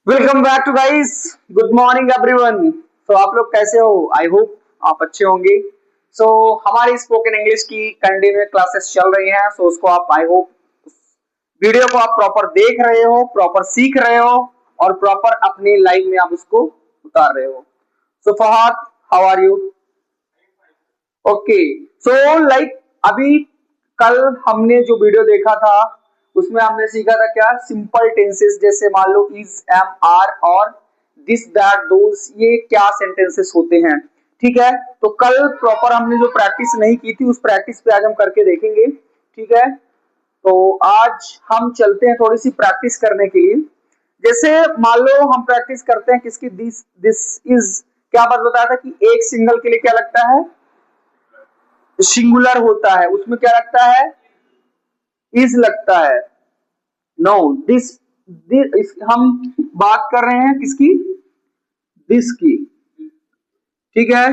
Welcome back to guys. Good morning everyone. तो आप लोग कैसे हो? आई होप आप अच्छे होंगे। हमारी स्पोकन इंग्लिश की कंटिन्यू क्लासेस चल रही हैं। उसको आप आई होप वीडियो को आप प्रॉपर देख रहे हो, प्रॉपर सीख रहे हो और प्रॉपर अपनी लाइफ में आप उसको उतार रहे हो। Fahad, how are you? Okay. Like अभी कल हमने जो वीडियो देखा था उसमें हमने सीखा था क्या? सिंपल टेंसेस, जैसे मान लो इज, एम, आर और दिस, दैट, दोस, ये क्या सेंटेंसेस होते हैं। ठीक है, तो कल प्रॉपर हमने जो प्रैक्टिस नहीं की थी उस प्रैक्टिस पे आज हम करके देखेंगे। ठीक है, तो आज हम चलते हैं थोड़ी सी प्रैक्टिस करने के लिए। जैसे मान लो हम प्रैक्टिस करते हैं किसकी? This, this is. क्या बात बताया था कि एक सिंगल के लिए क्या लगता है? सिंगुलर होता है, उसमें क्या लगता है? इज लगता है। नो, दिस हम बात कर रहे हैं किसकी? दिस की। ठीक है,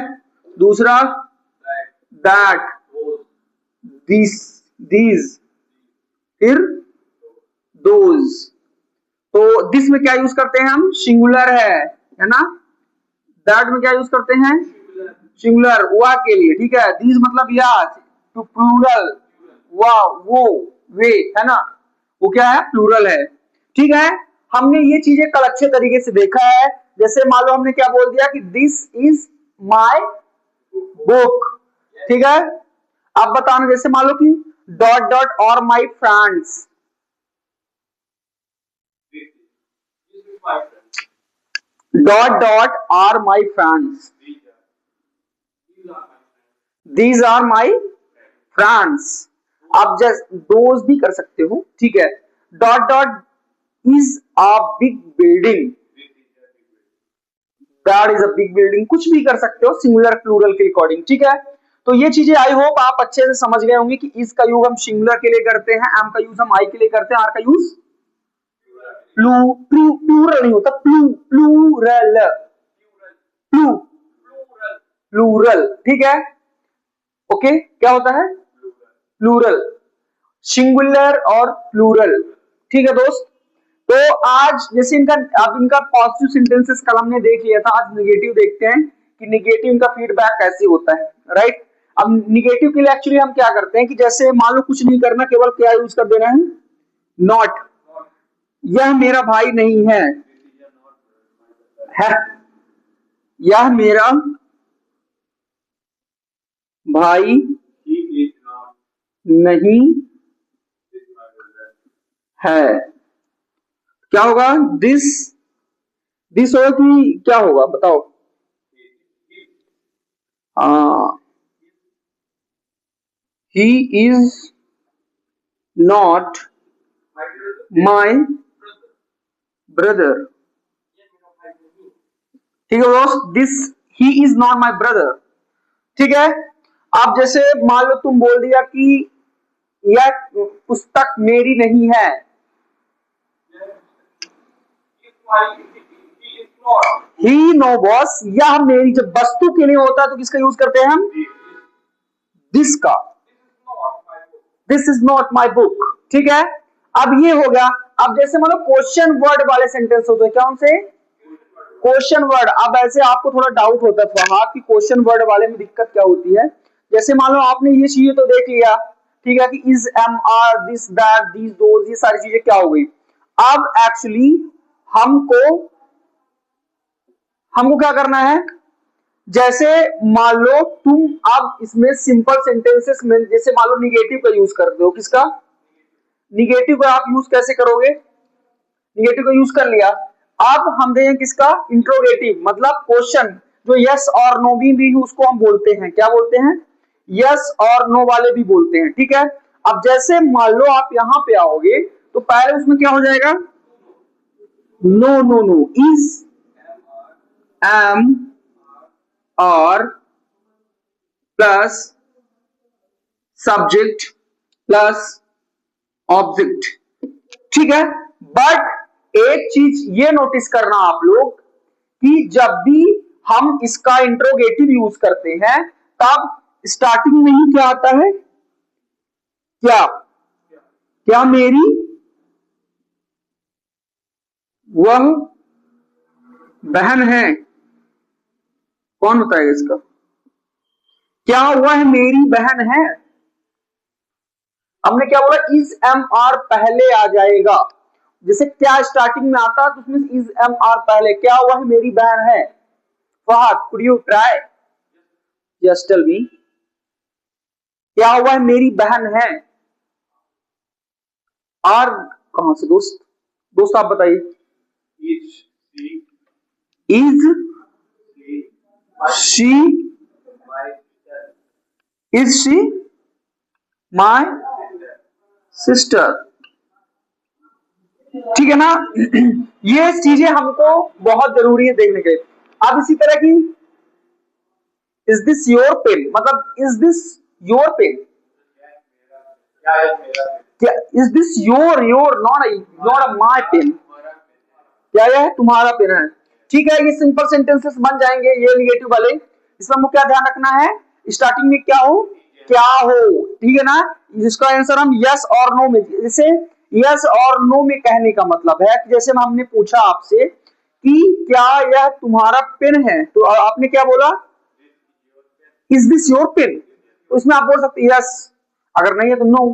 दूसरा दैट, दिस, दीज, फिर दोज। तो दिस में क्या यूज करते हैं हम? सिंगुलर है ना। दैट में क्या यूज करते हैं? सिंगुलर, वह के लिए। ठीक है, दीज मतलब यह, टू प्लूरल, वाह, वो, वे, है ना, वो क्या है? प्लूरल है। ठीक है, हमने ये चीजें कल अच्छे तरीके से देखा है। जैसे मान लो हमने क्या बोल दिया कि दिस इज माय बुक। ठीक है, अब बताना, जैसे मान लो कि डॉट डॉट और my friends. Dot dot are my friends, these are my friends. आप जस्ट दोज भी कर सकते हो। ठीक है, dot dot is a big building, that is a big building, कुछ भी कर सकते हो सिंगुलर प्लूरल के अकॉर्डिंग। ठीक है, तो ये चीजें आई होप आप अच्छे से समझ गए होंगे कि इस का यूज हम सिंगुलर के लिए करते हैं, एम का यूज हम आई के लिए करते हैं, आर का यूज प्लूरल नहीं होता, प्लूरल, प्लूरल। ठीक है, ओके, क्या होता है? प्लूरल, सिंगुलर और प्लूरल। ठीक है दोस्त, तो आज जैसे इनका पॉजिटिव सेंटेंसेस कल हमने देख लिया था, आज निगेटिव देखते हैं कि निगेटिव इनका फीडबैक कैसे होता है। राइट, अब निगेटिव के लिए एक्चुअली हम क्या करते हैं कि जैसे मान लो कुछ नहीं करना, केवल क्या यूज कर देना है? नॉट। यह मेरा भाई नहीं है, यह मेरा भाई नहीं है। क्या होगा? दिस होगा कि क्या होगा बताओ? He is not my brother. ठीक है दोस्त, this, he is not my brother. ठीक है, अब जैसे मान लो तुम बोल दिया कि यह पुस्तक मेरी नहीं है। ही, नो बॉस, यह मेरी, जब वस्तु के लिए होता है तो किसका यूज करते हैं हम? दिस का। This is not my book. ठीक है, अब ये हो गया। अब जैसे मतलब क्वेश्चन वर्ड वाले सेंटेंस होते हैं, क्या उनसे? Question word. अब ऐसे आपको थोड़ा डाउट होता था हाँ कि क्वेश्चन वर्ड वाले में दिक्कत क्या होती है। जैसे मान लो आपने ये चीजें तो देख लिया, ठीक है, कि is, am, are, this, that, these, those, ये सारी चीजें क्या हो गई। अब एक्चुअली हमको हमको क्या करना है? जैसे मान लो तुम अब इसमें सिंपल सेंटेंसेस में जैसे मान लो निगेटिव का यूज करते हो, किसका? निगेटिव का आप यूज कैसे करोगे? निगेटिव का यूज कर लिया, अब हम देंगे किसका? इंट्रोगेटिव, मतलब क्वेश्चन, जो यस और नो भी उसको हम बोलते हैं, क्या बोलते हैं? यस और नो वाले भी बोलते हैं। ठीक है, अब जैसे मान लो आप यहां पे आओगे तो पहले उसमें क्या हो जाएगा? No, no, no, is, am, और प्लस सब्जेक्ट प्लस ऑब्जेक्ट। ठीक है, बट एक चीज ये नोटिस करना आप लोग कि जब भी हम इसका इंट्रोगेटिव यूज करते हैं तब स्टार्टिंग में ही क्या आता है? क्या क्या मेरी वह बहन है, कौन बताएगा इसका? क्या वह मेरी बहन है? हमने क्या बोला? इज एम आर पहले आ जाएगा। जैसे क्या स्टार्टिंग में आता है तो उसमें इज एम आर पहले। क्या वह मेरी बहन है? Fahad, could you try? Just tell me, क्या वह मेरी बहन है? और कहां से दोस्त? दोस्त आप बताइए। Is she my sister? ठीक है ना? ये चीजें हमको बहुत जरूरी है देखने के लिए। अब इसी तरह की, इज दिस योर पेन, मतलब इज दिस योर पेन? क्या is this your not my pen? क्या है? तुम्हारा पेन है। ठीक है, ये सिंपल सेंटेंसेस बन जाएंगे ये निगेटिव वाले। इसमें हमको क्या ध्यान रखना है? स्टार्टिंग में क्या हो, क्या हो। ठीक है ना? जिसका आंसर हम यस और नो में, जैसे यस और नो में कहने का मतलब है कि जैसे हमने पूछा आपसे कि क्या यह तुम्हारा पेन है, तो आपने क्या बोला? Is this your pen? तो इसमें आप बोल सकते यस, अगर नहीं है तो नो।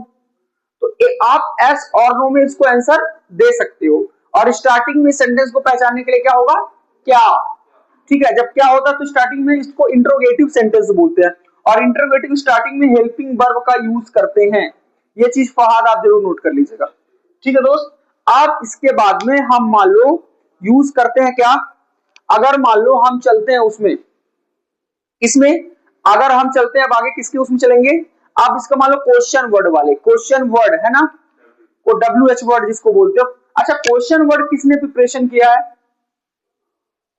तो आप एस और नो में इसको आंसर दे सकते हो। और स्टार्टिंग में सेंटेंस को पहचानने के लिए क्या होगा? क्या। ठीक है, जब क्या होता है तो स्टार्टिंग में इसको इंट्रोगेटिव सेंटेंस बोलते हैं, और इंट्रोगेटिव स्टार्टिंग में हेल्पिंग वर्ब का यूज करते हैं। ये चीज फहद आप जरूर नोट कर लीजिएगा। ठीक है दोस्त, आप इसके बाद में हम मान लो यूज करते हैं क्या? अगर मान लो हम चलते हैं उसमें, इसमें अगर हम चलते हैं अब आगे किसके उसमें चलेंगे? आप इसका मान लो क्वेश्चन वर्ड वाले, क्वेश्चन वर्ड है ना, वो WH वर्ड जिसको बोलते हो। अच्छा, क्वेश्चन वर्ड किसने प्रिपरेशन किया है?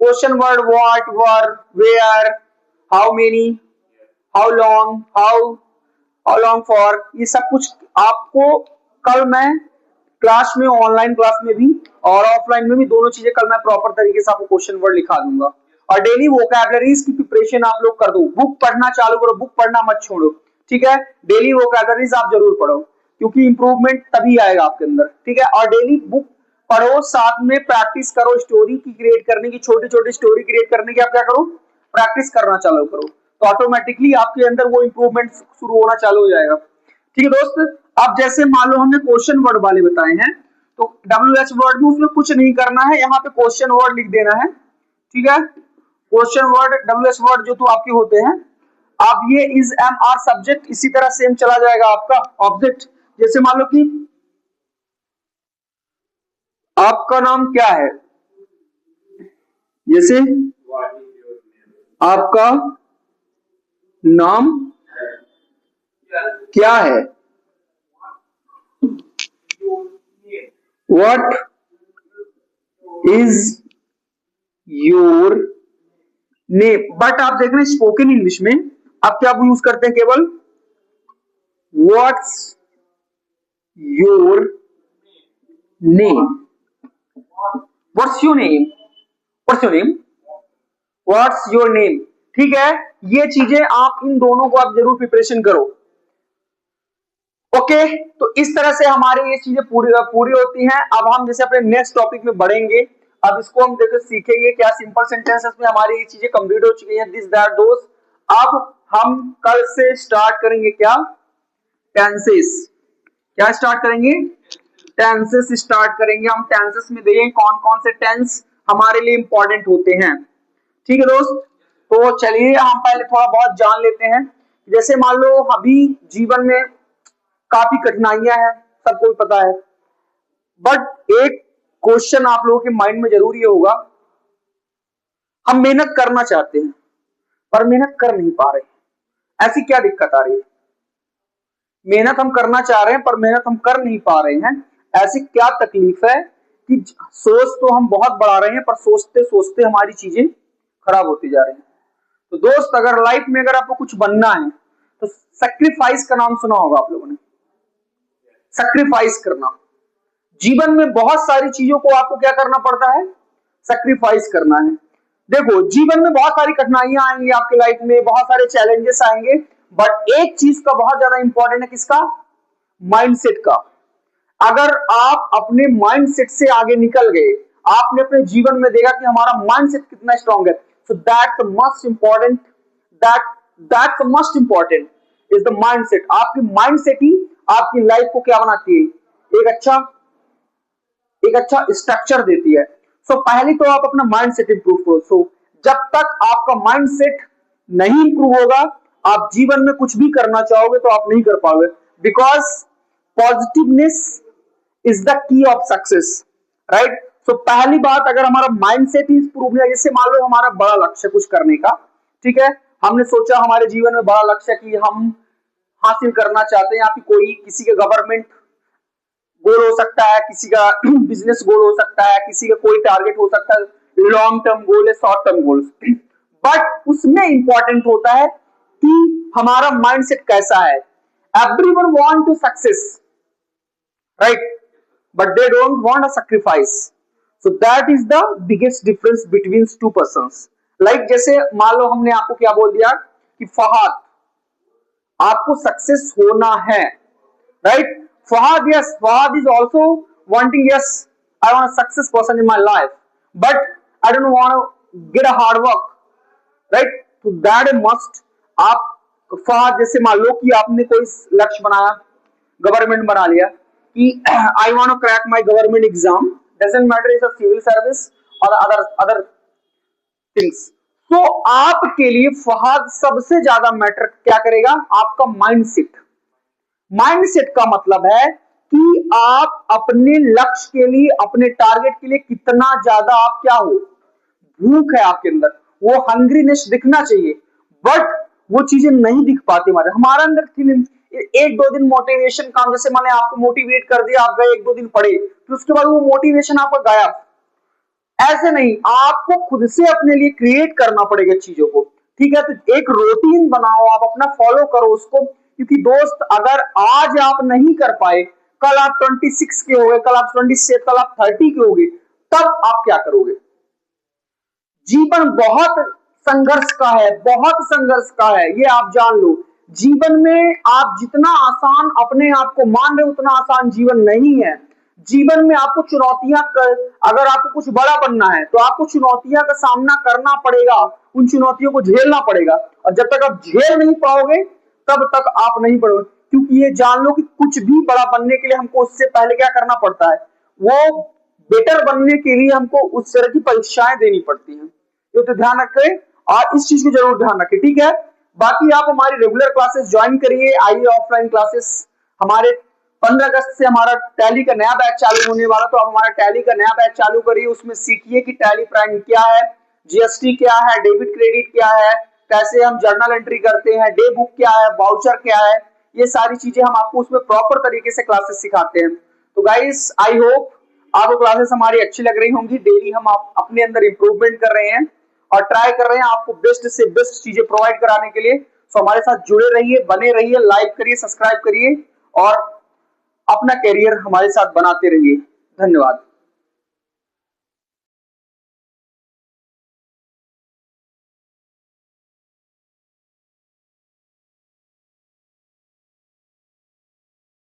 Question word what, were, where, how many, how long, how long for, ये सब कुछ आपको कल मैं क्लास में, ऑनलाइन क्लास में भी और ऑफलाइन में भी, दोनों चीजें कल मैं प्रॉपर तरीके से आपको क्वेश्चन वर्ड लिखा दूंगा। और डेली वोकैबुलरीज की प्रिपरेशन आप लोग कर दो, बुक पढ़ना चालू करो, बुक पढ़ना मत छोड़ो। ठीक है, डेली वोकैबुलरीज आप जरूर पढ़ो, क्योंकि इंप्रूवमेंट तभी आएगा आपके अंदर। ठीक है, और डेली बुक पढ़ो, साथ में प्रैक्टिस करो स्टोरी की क्रिएट करने की, छोटी छोटी स्टोरी क्रिएट करने की आप क्या करो? प्रैक्टिस करना चालू करो, तो ऑटोमेटिकली आपके अंदर वो इंप्रूवमेंट शुरू होना चालू हो जाएगा। ठीक है दोस्त, अब जैसे मान लो हमने क्वेश्चन वर्ड वाले बताए हैं, तो WH वर्ड में उसमें कुछ नहीं करना है, यहाँ पे क्वेश्चन वर्ड लिख देना है। ठीक है, क्वेश्चन वर्ड WH वर्ड जो तो आपके होते हैं। अब ये इज एम आर सब्जेक्ट, इसी तरह सेम चला जाएगा आपका ऑब्जेक्ट। जैसे मान लो कि आपका नाम क्या है, जैसे आपका नाम क्या है, what is your name. But आप देख रहे हैं स्पोकन इंग्लिश में आप क्या यूज करते हैं? केवल what's your name, what's your name, what's your name, what's your name. ठीक है, ये चीजें आप इन दोनों को आप जरूर प्रिपरेशन करो। ओके, तो इस तरह से हमारी ये चीजें पूरी होती हैं। अब हम जैसे अपने नेक्स्ट टॉपिक में बढ़ेंगे, अब इसको हम देखो सीखेंगे क्या सिंपल सेंटेंसेस में हमारी ये चीजें कंप्लीट हो चुकी हैं, दिस दैट दोस। अब हम कल से स्टार्ट करेंगे क्या? टेंसेस। क्या स्टार्ट करेंगे? टेंसेस स्टार्ट करेंगे हम। टेंसेस में देखेंगे कौन कौन से टेंस हमारे लिए इंपॉर्टेंट होते हैं। ठीक है दोस्त, तो चलिए हम पहले थोड़ा बहुत जान लेते हैं। जैसे मान लो अभी जीवन में काफी कठिनाइयां हैं, सबको पता है, बट एक क्वेश्चन आप लोगों के माइंड में जरूर ये होगा, हम मेहनत करना चाहते हैं पर मेहनत कर नहीं पा रहे, ऐसी क्या दिक्कत आ रही है? मेहनत हम करना चाह रहे हैं पर मेहनत हम कर नहीं पा रहे हैं, ऐसी क्या तकलीफ है कि सोच तो हम बहुत बढ़ा रहे हैं पर सोचते सोचते हमारी चीजें खराब होती जा रही हैं। तो दोस्त, अगर लाइफ में अगर आपको कुछ बनना है तो सैक्रिफाइस का नाम सुना होगा आप लोगों ने। सैक्रिफाइस करना, जीवन में बहुत सारी चीजों को आपको क्या करना पड़ता है? सैक्रिफाइस करना है। देखो, जीवन में बहुत सारी कठिनाइयां आएंगी आपके लाइफ में, बहुत सारे चैलेंजेस आएंगे, बट एक चीज का बहुत ज्यादा इंपॉर्टेंट है, किसका? माइंडसेट का। अगर आप अपने माइंडसेट से आगे निकल गए, आपने अपने जीवन में देखा कि हमारा माइंडसेट कितना स्ट्रांग है। So that's must important, that's must important is the mindset. आपकी माइंडसेट ही आपकी लाइफ को क्या बनाती है, एक अच्छा स्ट्रक्चर देती है। सो पहले तो आप अपना माइंडसेट इंप्रूव करो। सो जब तक आपका माइंडसेट नहीं इंप्रूव होगा, आप जीवन में कुछ भी करना चाहोगे तो आप नहीं कर पाओगे, because positiveness is the key of success, right. So पहली बात, अगर हमारा माइंडसेट ही इंप्रूव नहीं है, जैसे मान लो हमारा बड़ा लक्ष्य कुछ करने का, ठीक है, हमने सोचा हमारे जीवन में बड़ा लक्ष्य कि हम हासिल करना चाहते हैं, या फिर कोई किसी का गवर्नमेंट गोल हो सकता है, किसी का बिजनेस गोल हो सकता है, किसी का कोई टारगेट हो सकता है, लॉन्ग टर्म गोल है, शॉर्ट टर्म गोल, बट उसमें इंपॉर्टेंट होता है कि हमारा माइंडसेट कैसा है। Everyone want to success, right, but they don't want a sacrifice. So that is the biggest difference between two persons. Like जैसे मान लो हमने आपको क्या बोल दिया कि फहद, आपको सक्सेस होना है, right. Fahad, yes, Fahad is also wanting, yes, I want a success person in my life, but I don't want to get a hard work, right? So that is must. आप Fahad जैसे मान लो कि आपने कोई लक्ष्य बनाया, government बना लिया कि I want to crack my government exam, doesn't matter is a civil service or other things. तो आपके लिए फहद सबसे ज्यादा मैटर क्या करेगा, आपका माइंडसेट। माइंडसेट का मतलब है कि आप अपने लक्ष्य के लिए, अपने टारगेट के लिए कितना ज्यादा आप क्या हो, भूख है आपके अंदर, वो हंग्रीनेस दिखना चाहिए, बट वो चीजें नहीं दिख पाती हमारे अंदर। एक दो दिन मोटिवेशन काम, जैसे मैंने आपको मोटिवेट कर दिया, आप गए एक दो दिन पढ़े, फिर उसके बाद वो मोटिवेशन आपका गायब। ऐसे नहीं, आपको खुद से अपने लिए क्रिएट करना पड़ेगा चीजों को, ठीक है। तो एक रूटीन बनाओ, आप अपना फॉलो करो उसको, क्योंकि दोस्त अगर आज आप नहीं कर पाए, कल आप 26 के हो गए, कल आप 27, कल आप 30 के हो गए, तब आप क्या करोगे। जीवन बहुत संघर्ष का है, बहुत संघर्ष का है, ये आप जान लो। जीवन में आप जितना आसान अपने आप को मान रहे, उतना आसान जीवन नहीं है। जीवन में आपको चुनौतियां अगर आपको कुछ बड़ा बनना है तो आपको चुनौतियां का सामना करना पड़ेगा, उन चुनौतियों को झेलना पड़ेगा, और जब तक आप झेल नहीं पाओगे तब तक आप नहीं बढ़ोगे। क्योंकि ये जान लो कि कुछ भी बड़ा बनने के लिए हमको उससे पहले क्या करना पड़ता है, वो बेटर बनने के लिए हमको उस तरह की परीक्षाएं देनी पड़ती हैं। तो ध्यान रखें और इस चीज को जरूर ध्यान रखें, ठीक है। बाकी आप हमारी रेगुलर क्लासेस ज्वाइन करिए, आइए ऑफलाइन क्लासेस। हमारे 15 अगस्त से हमारा टैली का नया बैच चालू होने वाला, तो आप हमारा टैली का नया बैच चालू करिए, उसमें सीखिए कि टैली प्राइम क्या है, जीएसटी क्या है, डेबिट क्रेडिट क्या है, कैसे हम जर्नल एंट्री करते हैं, डे बुक क्या है, वाउचर क्या है, ये सारी चीजें हम आपको उसमें प्रॉपर तरीके से क्लासेस सिखाते हैं। तो गाइस, आई होप आपको क्लासेस हमारी अच्छी लग रही होंगी। डेली हम अपने अंदर इंप्रूवमेंट कर रहे हैं और ट्राई कर रहे हैं आपको बेस्ट से बेस्ट चीजें प्रोवाइड कराने के लिए। तो हमारे साथ जुड़े रहिए, बने रहिए, लाइक करिए, सब्सक्राइब करिए और अपना कैरियर हमारे साथ बनाते रहिए। धन्यवाद।